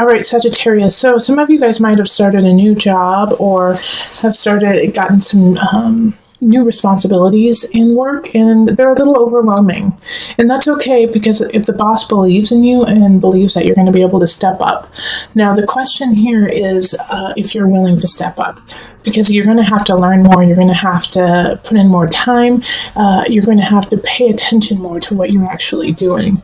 All right, Sagittarius. So some of you guys might have started a new job or have gotten some new responsibilities in work, and they're a little overwhelming. And that's okay, because if the boss believes in you and believes that you're going to be able to step up. Now, the question here is if you're willing to step up, because you're going to have to learn more. You're going to have to put in more time. You're going to have to pay attention more to what you're actually doing.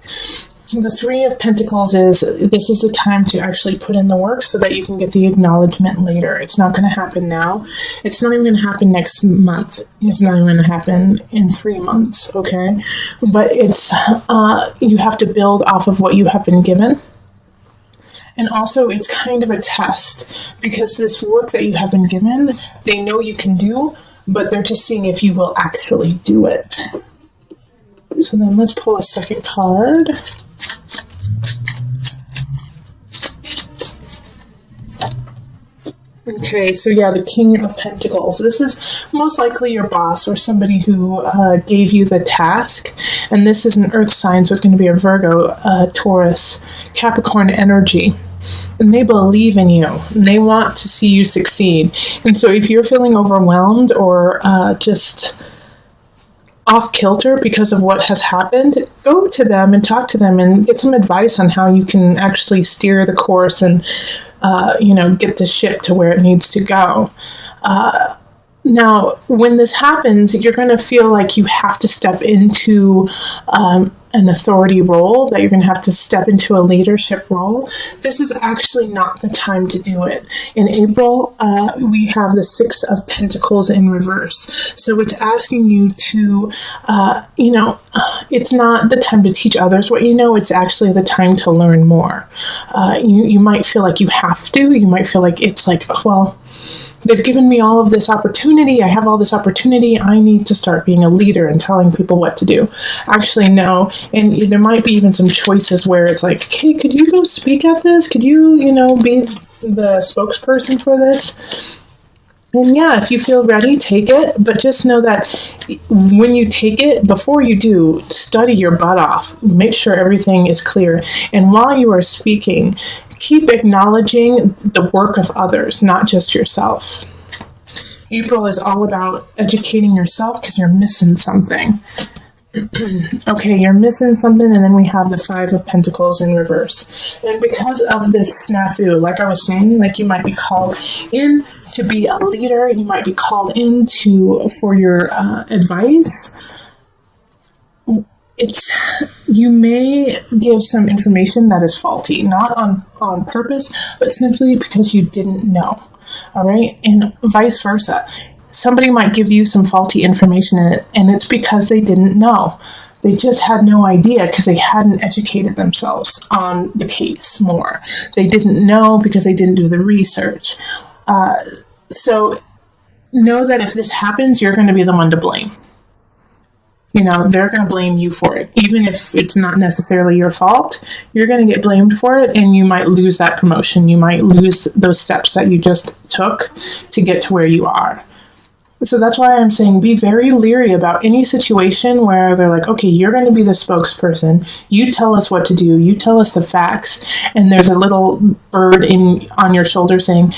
The Three of Pentacles is, this is the time to actually put in the work so that you can get the acknowledgement later. It's not going to happen now. It's not even going to happen next month. It's not even going to happen in 3 months, okay? But it's, you have to build off of what you have been given. And also, it's kind of a test, because this work that you have been given, they know you can do, but they're just seeing if you will actually do it. So then let's pull a second card. Okay, so yeah, the King of Pentacles. This is most likely your boss or somebody who gave you the task. And this is an earth sign, so it's going to be a Virgo, Taurus, Capricorn energy. And they believe in you. And they want to see you succeed. And so if you're feeling overwhelmed or just off kilter because of what has happened, go to them and talk to them and get some advice on how you can actually steer the course and get the ship to where it needs to go. Now, when this happens, you're going to feel like you have to step into an authority role, that you're going to have to step into a leadership role. This is actually not the time to do it. In April, we have the Six of Pentacles in reverse. So it's asking you to, it's not the time to teach others what you know. It's actually the time to learn more. You might feel like you have to. You might feel like it's like, well, they've given me all of this opportunity. I have all this opportunity. I need to start being a leader and telling people what to do. Actually, no. And there might be even some choices where it's like, hey, could you go speak at this? Could you, be the spokesperson for this? And yeah, if you feel ready, take it. But just know that when you take it, before you do, study your butt off. Make sure everything is clear. And while you are speaking, keep acknowledging the work of others, not just yourself. April is all about educating yourself because you're missing something. Okay, you're missing something, and then we have the Five of Pentacles in reverse. And because of this snafu, like I was saying, like you might be called in to be a leader, you might be called in for your advice. You may give some information that is faulty, not on purpose, but simply because you didn't know. All right, and vice versa. Somebody might give you some faulty information in it, and it's because they didn't know. They just had no idea because they hadn't educated themselves on the case more. They didn't know because they didn't do the research. So know that if this happens, you're going to be the one to blame. They're going to blame you for it. Even if it's not necessarily your fault, you're going to get blamed for it, and you might lose that promotion. You might lose those steps that you just took to get to where you are. So that's why I'm saying be very leery about any situation where they're like, okay, you're going to be the spokesperson. You tell us what to do. You tell us the facts. And there's a little bird on your shoulder saying,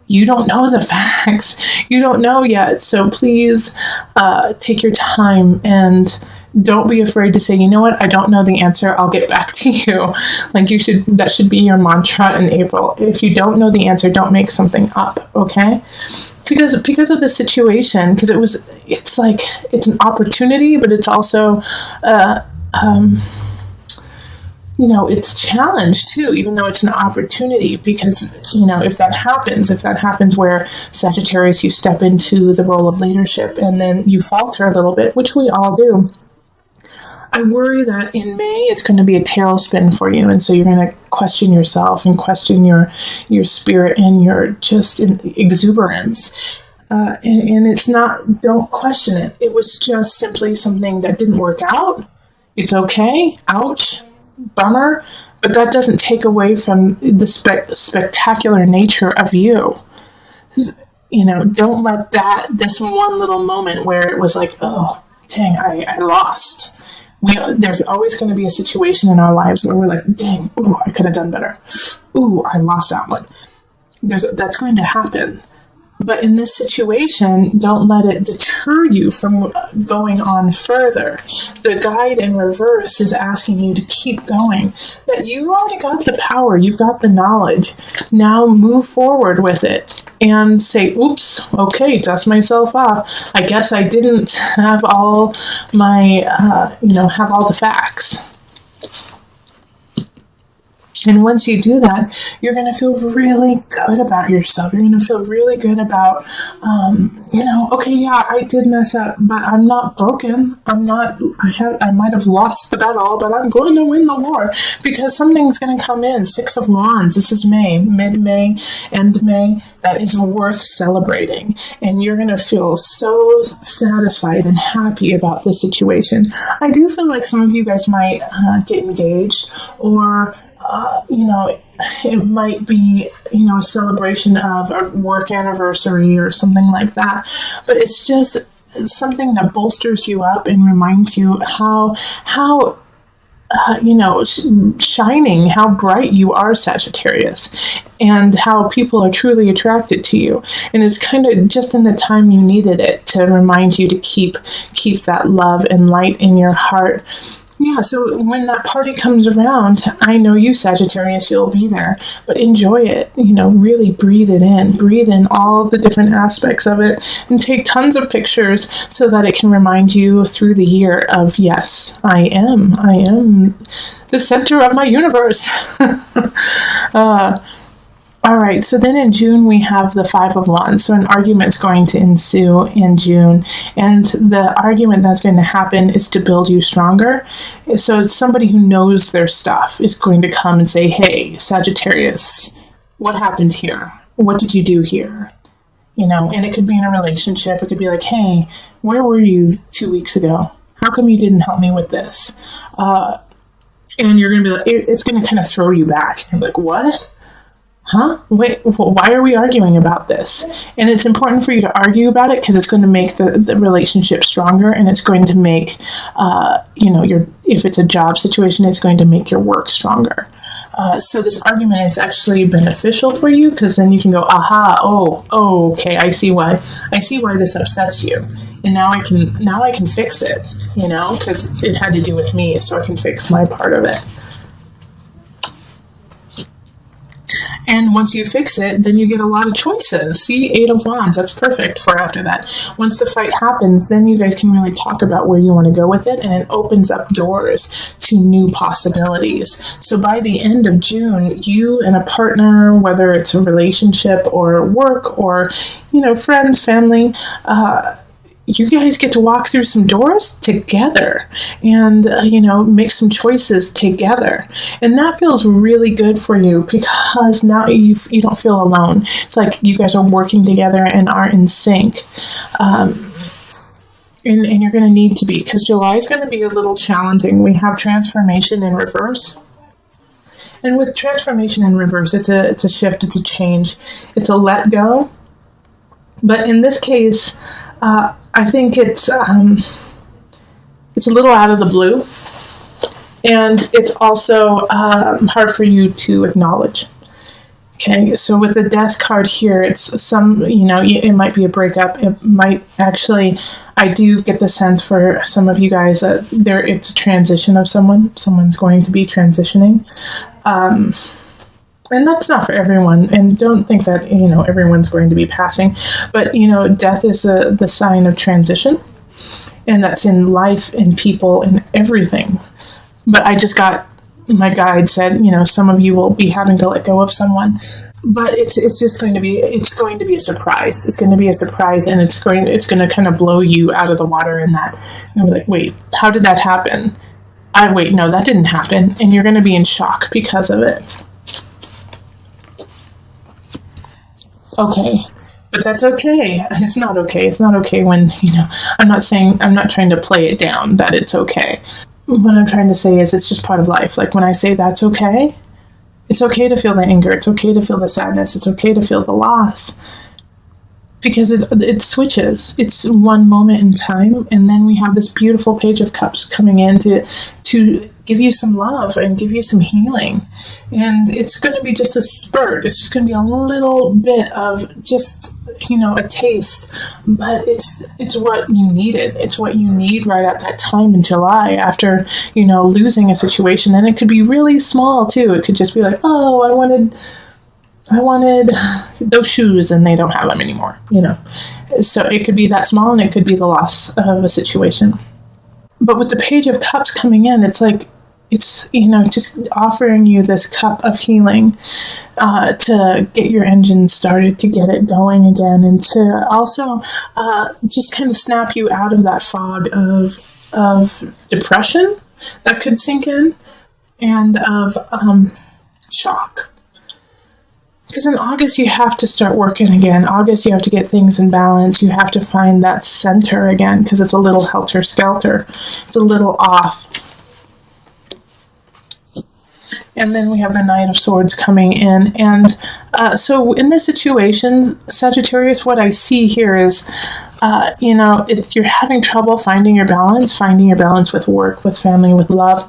you don't know the facts. You don't know yet. So please take your time and don't be afraid to say, you know what? I don't know the answer. I'll get back to you. That should be your mantra in April. If you don't know the answer, don't make something up. Okay? Because of the situation, because it's an opportunity, but it's also, it's challenge too, even though it's an opportunity, because, if that happens where Sagittarius, you step into the role of leadership and then you falter a little bit, which we all do. I worry that in May it's going to be a tailspin for you, and so you're going to question yourself and question your spirit and your just exuberance. And it's not, don't question it. It was just simply something that didn't work out. It's okay. Ouch. Bummer. But that doesn't take away from the spectacular nature of you. Don't let this one little moment where it was like, oh, dang, I lost. There's always going to be a situation in our lives where we're like, dang, ooh, I could have done better. Ooh, I lost that one. That's going to happen. But in this situation, don't let it deter you from going on further. The guide in reverse is asking you to keep going. That you already got the power, you've got the knowledge. Now move forward with it and say, oops, okay, dust myself off. I guess I didn't have all my, have all the facts. And once you do that, you're going to feel really good about yourself. You're going to feel really good about, okay, yeah, I did mess up, but I'm not broken. I might have lost the battle, but I'm going to win the war, because something's going to come in. 6 of Wands. This is May, mid-May, end May. That is worth celebrating. And you're going to feel so satisfied and happy about this situation. I do feel like some of you guys might get engaged, or it might be, a celebration of a work anniversary or something like that. But it's just something that bolsters you up and reminds you how shining, how bright you are, Sagittarius, and how people are truly attracted to you. And it's kind of just in the time you needed it to remind you to keep that love and light in your heart. Yeah, so when that party comes around, I know you, Sagittarius, you'll be there, but enjoy it. Really breathe it in. Breathe in all the different aspects of it, and take tons of pictures so that it can remind you through the year of, yes, I am the center of my universe. All right, so then in June, we have the 5 of Wands. So an argument's going to ensue in June. And the argument that's going to happen is to build you stronger. So it's somebody who knows their stuff is going to come and say, hey, Sagittarius, what happened here? What did you do here? And it could be in a relationship. It could be like, hey, where were you 2 weeks ago? How come you didn't help me with this? And you're going to be like, it's going to kind of throw you back. You're like, what? Huh? Wait, why are we arguing about this? And it's important for you to argue about it because it's going to make the relationship stronger, and it's going to make, if it's a job situation, it's going to make your work stronger. So this argument is actually beneficial for you, because then you can go, aha, oh, okay, I see why this upsets you. And now I can fix it, because it had to do with me, so I can fix my part of it. And once you fix it, then you get a lot of choices. See, 8 of Wands, that's perfect for after that. Once the fight happens, then you guys can really talk about where you want to go with it, and it opens up doors to new possibilities. So by the end of June, you and a partner, whether it's a relationship or work or, friends, family, you guys get to walk through some doors together and, make some choices together. And that feels really good for you, because now you don't feel alone. It's like you guys are working together and are in sync. And you're going to need to be, because July is going to be a little challenging. We have transformation in reverse. And with transformation in reverse, it's a shift, it's a change, it's a let go. But in this case, I think it's a little out of the blue, and it's also hard for you to acknowledge. Okay, so with the Death card here, it's it might be a breakup. It might actually, I do get the sense for some of you guys that it's a transition of someone. Someone's going to be transitioning. And that's not for everyone, and don't think that, everyone's going to be passing. But, death is the sign of transition, and that's in life, in people, in everything. But I just got, my guide said, some of you will be having to let go of someone, but it's going to be a surprise. It's going to be a surprise, and it's going to kind of blow you out of the water in that. You'll be like, wait, how did that happen? No, that didn't happen. And you're going to be in shock because of it. Okay, but that's okay. It's not okay. It's not okay when, I'm not trying to play it down that it's okay. What I'm trying to say is it's just part of life. Like when I say that's okay, it's okay to feel the anger. It's okay to feel the sadness. It's okay to feel the loss. because it switches. It's one moment in time, and then we have this beautiful Page of Cups coming in to give you some love and give you some healing. And it's going to be just a spurt. It's just going to be a little bit of just, a taste, but it's what you needed. It's what you need right at that time in July after, losing a situation. And it could be really small too. It could just be like, oh, I wanted those shoes and they don't have them anymore, So it could be that small, and it could be the loss of a situation. But with the Page of Cups coming in, it's like, it's, just offering you this cup of healing to get your engine started, to get it going again, and to also just kind of snap you out of that fog of depression that could sink in, and of shock. Because in August, you have to start working again. August, you have to get things in balance. You have to find that center again, because it's a little helter-skelter. It's a little off. And then we have the Knight of Swords coming in. And so in this situation, Sagittarius, what I see here is, if you're having trouble finding your balance with work, with family, with love.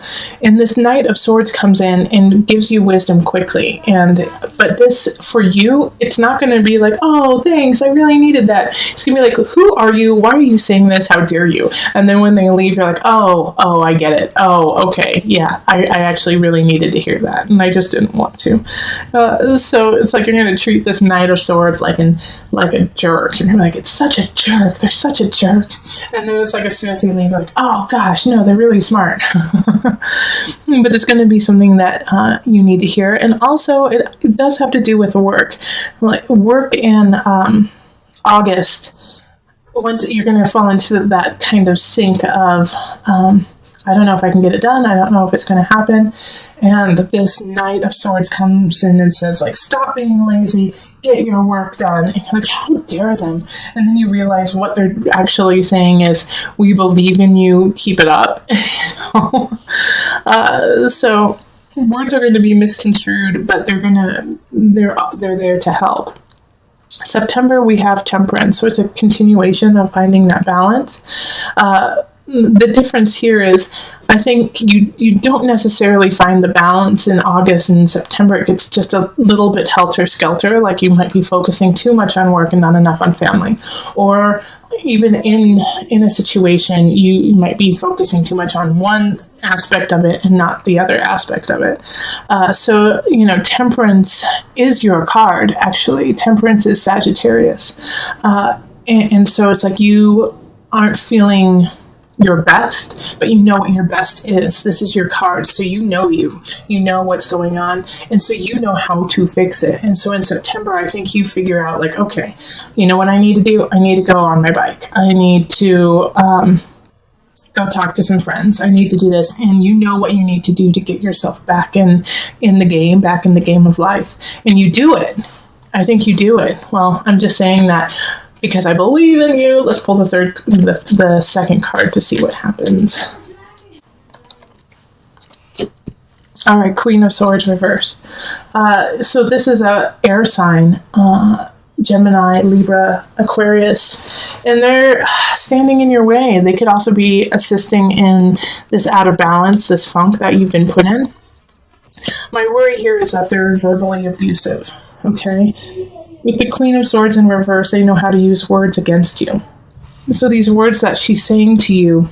And this Knight of Swords comes in and gives you wisdom quickly. But this, for you, it's not going to be like, oh, thanks, I really needed that. It's going to be like, who are you? Why are you saying this? How dare you? And then when they leave, you're like, oh, I get it. Oh, okay. Yeah, I actually really needed to hear that. And I just didn't want to. So it's like you're going to treat this Knight of Swords like a jerk. And you're like, it's such a jerk. They're such a jerk. And then it's like, as soon as they leave, you're like, oh gosh, no, they're really smart. But it's going to be something that you need to hear. And also, it does have to do with work. Like work in August, once you're going to fall into that kind of sink of, I don't know if I can get it done. I don't know if it's going to happen. And this Knight of Swords comes in and says, like, stop being lazy, get your work done. And you're like, how dare them? And then you realize what they're actually saying is, we believe in you, keep it up. So words are going to be misconstrued, but they're there to help. September, we have Temperance, so it's a continuation of finding that balance. The difference here is, I think you don't necessarily find the balance in August and September. It gets just a little bit helter-skelter, like you might be focusing too much on work and not enough on family. Or even in a situation, you might be focusing too much on one aspect of it and not the other aspect of it. So, Temperance is your card, actually. Temperance is Sagittarius. And so it's like you aren't feeling your best, but you know what your best is. This is your card, so you know what's going on, and so you know how to fix it. And so in September, I think you figure out, like, okay, you know what I need to do? I need to go on my bike. I need to go talk to some friends. I need to do this, and you know what you need to do to get yourself back in the game of life, and you do it. I think you do it. Well, I'm just saying that because I believe in you. Let's pull the second card to see what happens. All right, Queen of Swords reversed. So this is a air sign, Gemini, Libra, Aquarius, and they're standing in your way. They could also be assisting in this out of balance, this funk that you've been put in. My worry here is that they're verbally abusive, okay? With the Queen of Swords in reverse, they know how to use words against you. So these words that she's saying to you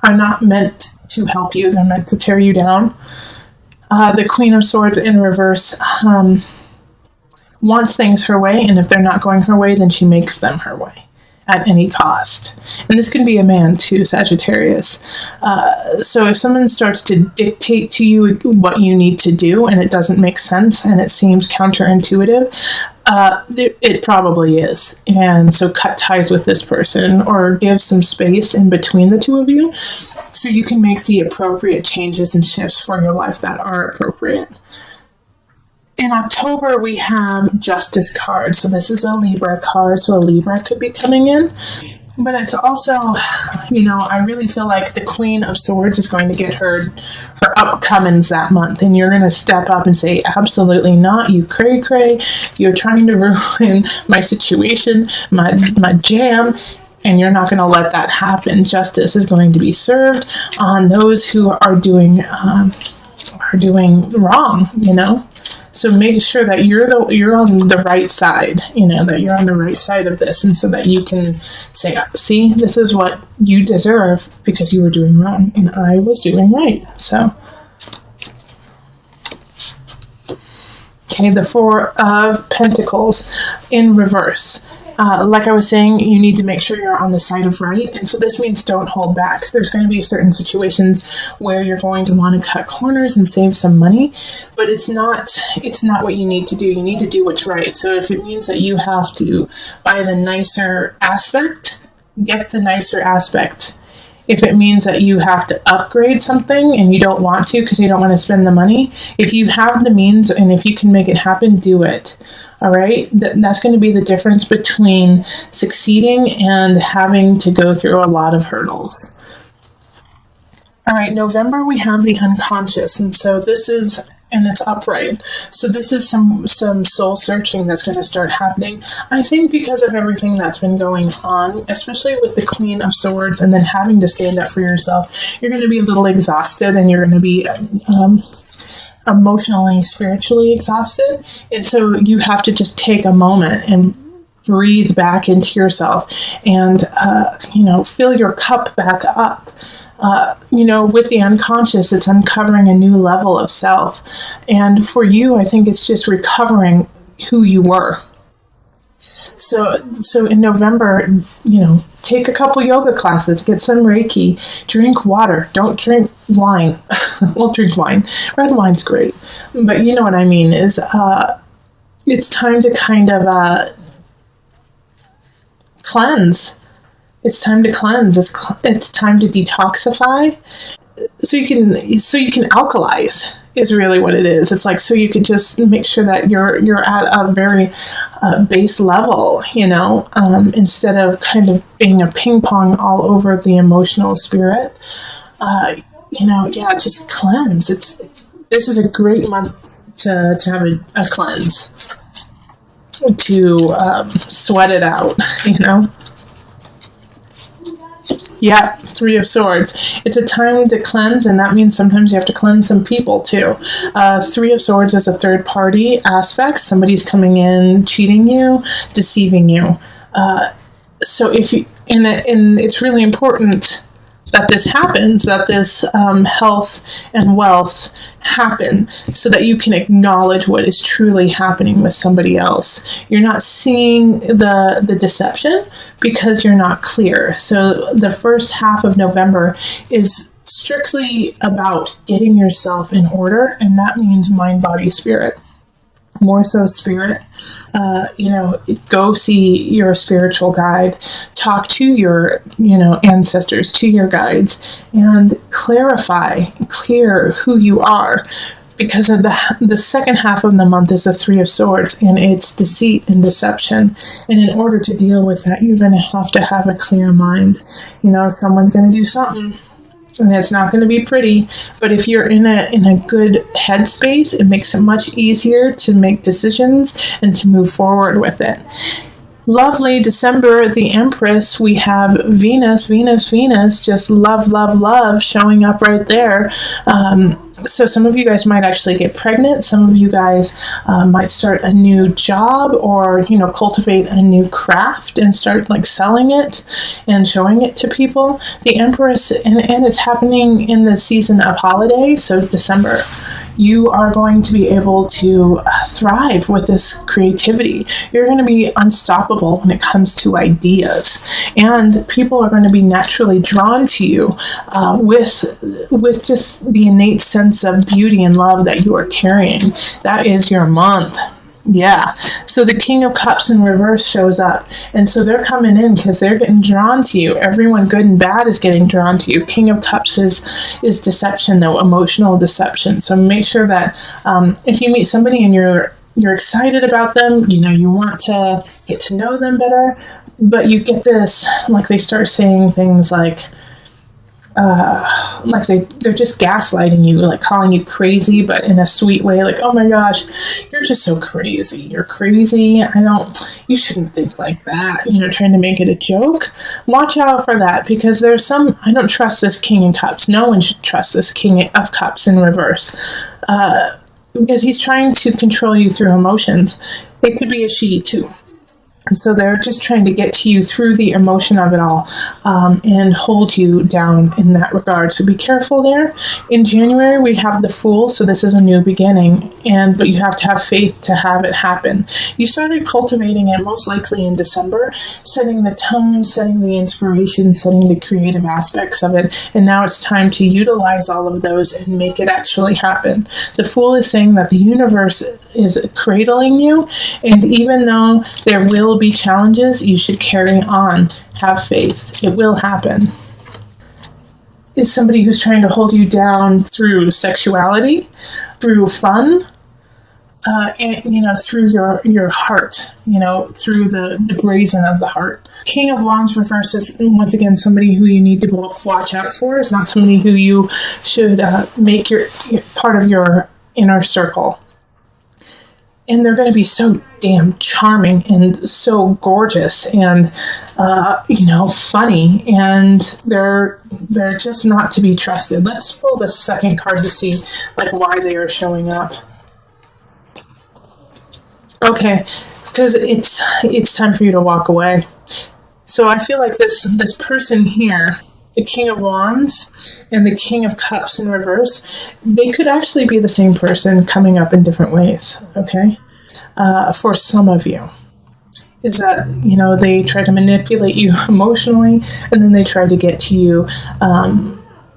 are not meant to help you. They're meant to tear you down. The Queen of Swords in reverse wants things her way, and if they're not going her way, then she makes them her way at any cost. And this can be a man too, Sagittarius. So if someone starts to dictate to you what you need to do and it doesn't make sense and it seems counterintuitive, it probably is. And so cut ties with this person or give some space in between the two of you so you can make the appropriate changes and shifts for your life that are appropriate. In October, we have Justice card. So this is a Libra card. So a Libra could be coming in. But it's also, I really feel like the Queen of Swords is going to get her upcomings that month, and you're going to step up and say, absolutely not, you cray cray, you're trying to ruin my situation, my jam, and you're not going to let that happen. Justice is going to be served on those who are doing wrong, So make sure that you're on the right side, that you're on the right side of this, and so that you can say, see, this is what you deserve because you were doing wrong and I was doing right. So, okay, the Four of Pentacles in reverse. Like I was saying, you need to make sure you're on the side of right. And so this means don't hold back. There's going to be certain situations where you're going to want to cut corners and save some money, but it's not what you need to do. You need to do what's right. So if it means that you have to buy the nicer aspect, get the nicer aspect. If it means that you have to upgrade something and you don't want to because you don't want to spend the money, if you have the means and if you can make it happen, do it. All right? That's going to be the difference between succeeding and having to go through a lot of hurdles. All right, November, we have the unconscious. And so this is, and it's upright. So this is some soul searching that's going to start happening. I think because of everything that's been going on, especially with the Queen of Swords and then having to stand up for yourself, you're going to be a little exhausted and you're going to be emotionally, spiritually exhausted. And so you have to just take a moment and breathe back into yourself and, fill your cup back up. With the unconscious, it's uncovering a new level of self. And for you, I think it's just recovering who you were. So in November, take a couple yoga classes, get some Reiki, drink water, don't drink wine. Well, drink wine. Red wine's great. But you know what I mean is, it's time to kind of, cleanse. It's time to cleanse. It's time to detoxify. So you can alkalize is really what it is. It's like, so you could just make sure that you're at a very base level, instead of kind of being a ping pong all over the emotional spirit. Just cleanse. This is a great month to have a cleanse, to sweat it out, Yeah, Three of Swords. It's a time to cleanse, and that means sometimes you have to cleanse some people too. Three of Swords is a third party aspect. Somebody's coming in, cheating you, deceiving you. So if you, and it's really important that this happens, that this health and wealth happen, so that you can acknowledge what is truly happening with somebody else. You're not seeing the deception because you're not clear. So the first half of November is strictly about getting yourself in order, and that means mind, body, spirit. More so spirit. Go see your spiritual guide, talk to your, ancestors, to your guides, and clear who you are. Because of the second half of the month is the Three of Swords, and it's deceit and deception. And in order to deal with that, you're going to have a clear mind. Someone's going to do something, and it's not going to be pretty. But if you're in a good headspace, it makes it much easier to make decisions and to move forward with it. Lovely December, the Empress, we have Venus, just love, showing up right there. So some of you guys might actually get pregnant. Some of you guys might start a new job, or, cultivate a new craft and start selling it and showing it to people. The Empress, and it's happening in the season of holiday, so December. You are going to be able to thrive with this creativity. You're going to be unstoppable when it comes to ideas, and people are going to be naturally drawn to you with just the innate sense of beauty and love that you are carrying. That is your month. Yeah. So the King of Cups in reverse shows up. And so they're coming in because they're getting drawn to you. Everyone good and bad is getting drawn to you. King of Cups is deception, though, emotional deception. So make sure that if you meet somebody and you're excited about them, you want to get to know them better, But you get this, like they start saying things like they're just gaslighting you, like calling you crazy, but in a sweet way, like, oh my gosh, you're just so crazy. You're crazy. You shouldn't think like that. Trying to make it a joke. Watch out for that, because I don't trust this King of Cups. No one should trust this King of Cups in reverse. Because he's trying to control you through emotions. It could be a she too. And so they're just trying to get to you through the emotion of it all, and hold you down in that regard. So be careful there. In January, we have the Fool, so this is a new beginning, but you have to have faith to have it happen. You started cultivating it most likely in December, setting the tone, setting the inspiration, setting the creative aspects of it, and now it's time to utilize all of those and make it actually happen. The Fool is saying that the universe is cradling you, and even though there will be challenges, you should carry on. Have faith. It will happen. It's somebody who's trying to hold you down through sexuality, through fun, and through your heart, through the brazen of the heart. King of Wands reverse is, once again, somebody who you need to watch out for. It's not somebody who you should make your part of your inner circle. And they're going to be so damn charming and so gorgeous and, funny. And they're just not to be trusted. Let's pull the second card to see, why they are showing up. Okay, because it's time for you to walk away. So I feel like this person here, the King of Wands and the King of Cups in reverse, they could actually be the same person coming up in different ways, okay? For some of you, is that, they try to manipulate you emotionally, and then they try to get to you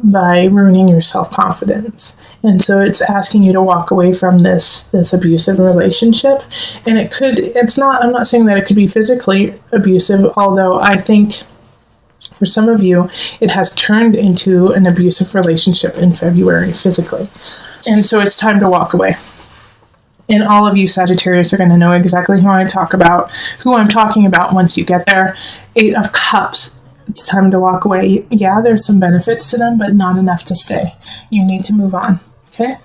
by ruining your self-confidence. And so it's asking you to walk away from this abusive relationship. And I'm not saying that it could be physically abusive, although I think for some of you, it has turned into an abusive relationship in February physically. And so it's time to walk away. And all of you Sagittarius are going to know exactly who I'm talking about once you get there. 8 of Cups. It's time to walk away. Yeah, there's some benefits to them, but not enough to stay. You need to move on. Okay?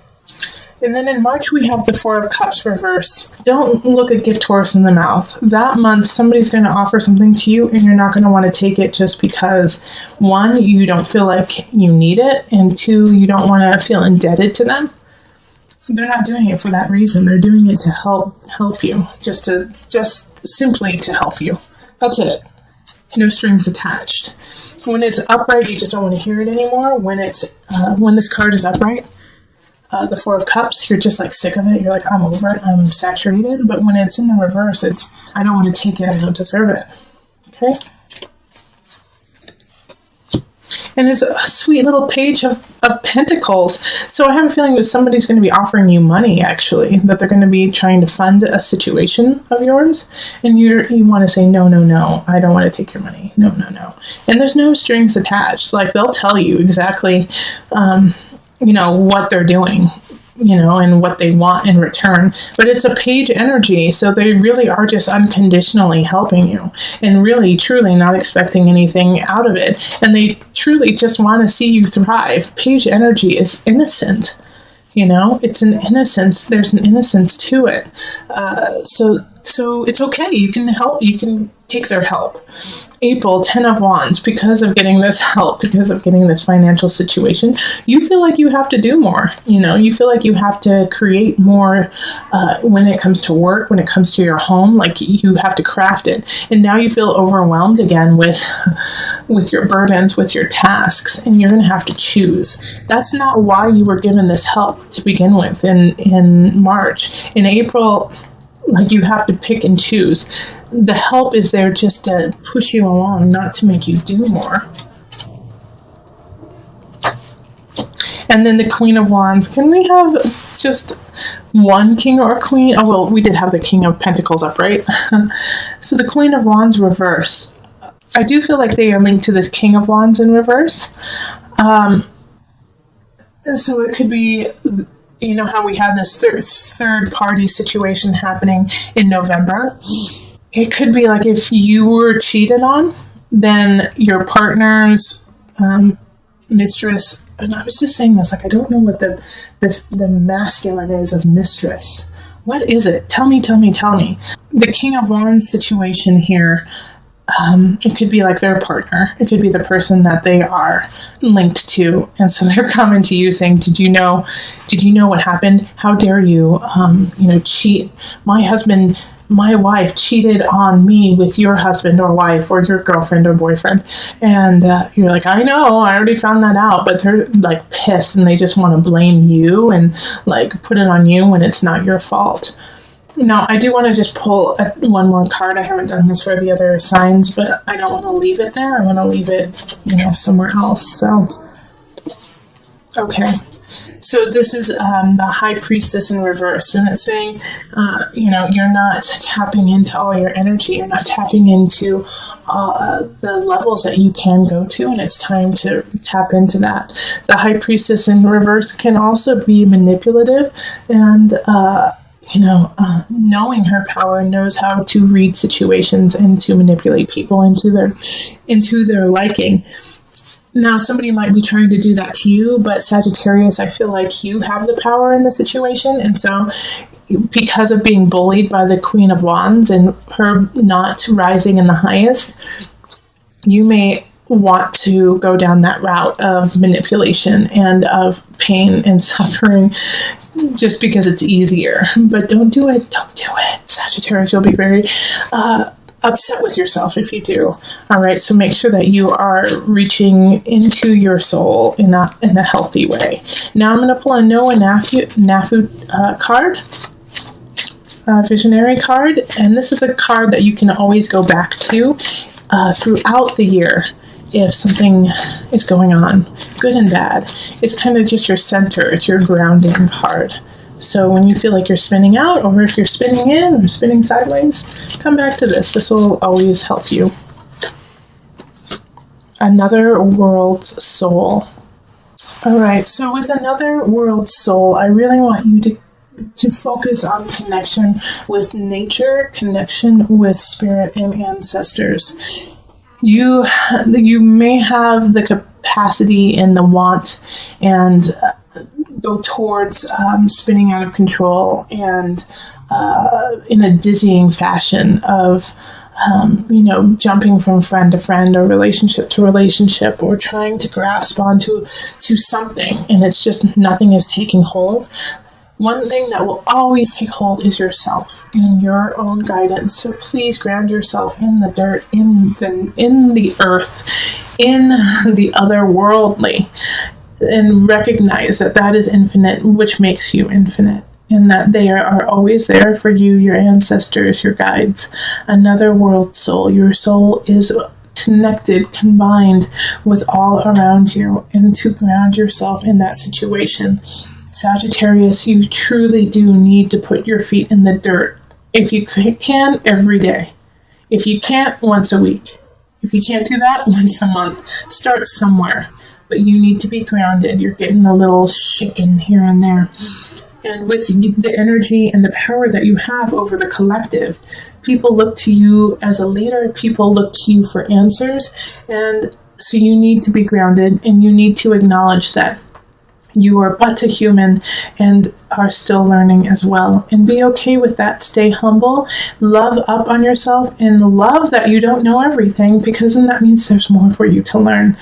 And then in March, we have the 4 of Cups reverse. Don't look a gift horse in the mouth. That month, somebody's going to offer something to you, and you're not going to want to take it just because, 1, you don't feel like you need it, and 2, you don't want to feel indebted to them. They're not doing it for that reason. They're doing it to help you, just simply to help you. That's it. No strings attached. When it's upright, you just don't want to hear it anymore. When this card is upright, the 4 of Cups, you're just sick of it. You're like, I'm over it. I'm saturated. But when it's in the reverse, it's, I don't want to take it. I don't deserve it. Okay? And it's a sweet little page of Pentacles. So I have a feeling that somebody's going to be offering you money, actually, that they're going to be trying to fund a situation of yours. And you want to say, no, I don't want to take your money. No. And there's no strings attached. They'll tell you exactly, what they're doing, and what they want in return. But it's a page energy, so they really are just unconditionally helping you and really, truly not expecting anything out of it. And they truly just want to see you thrive. Page energy is innocent. It's an innocence. There's an innocence to it. So it's okay. You can help. You can take their help. April, 10 of Wands, because of getting this help, because of getting this financial situation, you feel like you have to do more. You feel like you have to create more when it comes to work, when it comes to your home, you have to craft it. And now you feel overwhelmed again with your burdens, with your tasks, and you're going to have to choose. That's not why you were given this help to begin with in March. In April, you have to pick and choose. The help is there just to push you along, not to make you do more. And then the Queen of Wands. Can we have just one king or queen? Oh, well, we did have the King of Pentacles up, right? So the Queen of Wands reverse. I do feel like they are linked to this King of Wands in reverse. So it could be, how we had this third party situation happening in November. it could be like if you were cheated on, then your partner's mistress, and I was just saying this, like I don't know what the masculine is of mistress. What is it? Tell me. The King of Wands situation here, it could be like their partner. It could be the person that they are linked to. And so they're coming to you saying, did you know what happened? How dare you, cheat? My wife cheated on me with your husband or wife or your girlfriend or boyfriend. And you're like, I know, I already found that out. But they're like pissed and they just want to blame you and like put it on you when it's not your fault. Now, I do want to just pull one more card. I haven't done this for the other signs, but I don't want to leave it there. I want to leave it, somewhere else. So, okay. So this is the High Priestess in reverse, and it's saying, you're not tapping into all your energy. You're not tapping into the levels that you can go to, and it's time to tap into that. The High Priestess in reverse can also be manipulative, and knowing her power, knows how to read situations and to manipulate people into their liking. Now, somebody might be trying to do that to you, but Sagittarius, I feel like you have the power in the situation. And so because of being bullied by the Queen of Wands and her not rising in the highest, you may want to go down that route of manipulation and of pain and suffering just because it's easier. But don't do it. Sagittarius, you'll be very upset with yourself if you do. All right, so make sure that you are reaching into your soul in a healthy way. Now I'm going to pull a Noah Nafu card, visionary card, and this is a card that you can always go back to throughout the year if something is going on, good and bad. It's kind of just your center. It's your grounding card. So when you feel like you're spinning out, or if you're spinning in or spinning sideways, come back to this. This will always help you. Another world's soul. All right, so with another world's soul, I really want you to focus on connection with nature, connection with spirit and ancestors. You may have the capacity and the want and go towards spinning out of control and in a dizzying fashion of jumping from friend to friend or relationship to relationship, or trying to grasp onto something, and it's just nothing is taking hold. One thing that will always take hold is yourself and your own guidance. So please ground yourself in the dirt, in the earth, in the otherworldly, and recognize that is infinite, which makes you infinite, and that they are always there for you, your ancestors, your guides. Another world soul. Your soul is connected, combined with all around you, and to ground yourself in that situation. Sagittarius, you truly do need to put your feet in the dirt. If you can, every day. If you can't, once a week. If you can't do that, once a month. Start somewhere. But you need to be grounded. You're getting a little shaken here and there. And with the energy and the power that you have over the collective, people look to you as a leader. People look to you for answers. And so you need to be grounded, and you need to acknowledge that you are but a human and are still learning as well. And be okay with that. Stay humble, love up on yourself, and love that you don't know everything, because then that means there's more for you to learn.